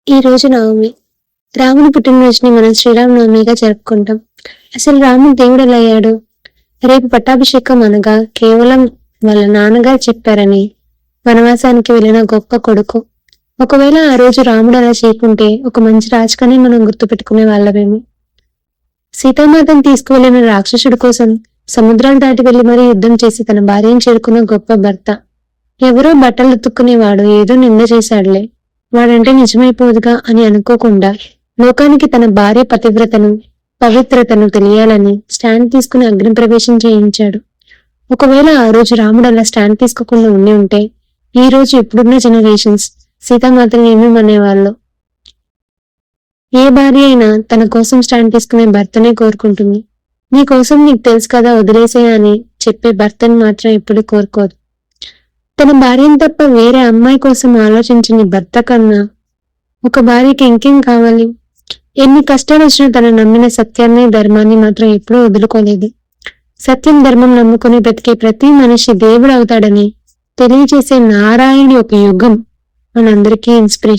ఈ రోజు నవమి. రాముని పుట్టినరోజుని మనం శ్రీరామనవమిగా జరుపుకుంటాం. అసలు రాముడు దేవుడు ఎలా అయ్యాడు? రేపు పట్టాభిషేకం అనగా కేవలం వాళ్ళ నాన్నగారు చెప్పారని వనవాసానికి వెళ్ళిన గొప్ప కొడుకు. ఒకవేళ ఆ రోజు రాముడు అలా చేయకుంటే ఒక మంచి రాజుగానే మనం గుర్తుపెట్టుకునే వాళ్ళమేమో. సీతామాతను తీసుకువెళ్లిన రాక్షసుడి కోసం సముద్రాలు దాటి వెళ్లి మరీ యుద్ధం చేసి తన భార్యను చేరుకున్న గొప్ప భర్త. ఎవరో బట్టలు ఉతుక్కునేవాడు ఏదో నింద చేశాడులే, వాడంటే నిజమైపోదుగా అని అనుకోకుండా లోకానికి తన భార్య పవిత్రతను తెలియాలని స్టాండ్ తీసుకుని అగ్ని ప్రవేశం చేయించాడు. ఒకవేళ ఆ రోజు రాముడు అలా స్టాండ్ తీసుకోకుండా ఉండి ఉంటే ఈ రోజు ఇప్పుడున్న జనరేషన్స్ సీతామాతని ఏమేమనేవాళ్ళు. ఏ భార్య అయినా తన కోసం స్టాండ్ తీసుకునే భర్తనే కోరుకుంటుంది. నీ కోసం నీకు తెలుసు కదా వదిలేసే అని చెప్పే భర్తని మాత్రం ఎప్పుడు కోరుకోదు. తన భార్యను తప్ప వేరే అమ్మాయి కోసం ఆలోచించని భర్త కన్నా ఒక భార్యకి ఇంకేం కావాలి? ఎన్ని కష్టాలు వచ్చినా తను నమ్మిన సత్యాన్ని ధర్మాన్ని మాత్రం ఎప్పుడూ వదులుకోలేదు. సత్యం ధర్మం నమ్ముకుని బ్రతికే ప్రతి మనిషి దేవుడు అవుతాడని తెలియజేసే నారాయణుడి ఒక యుగం మనందరికీ ఇన్స్పిరేషన్.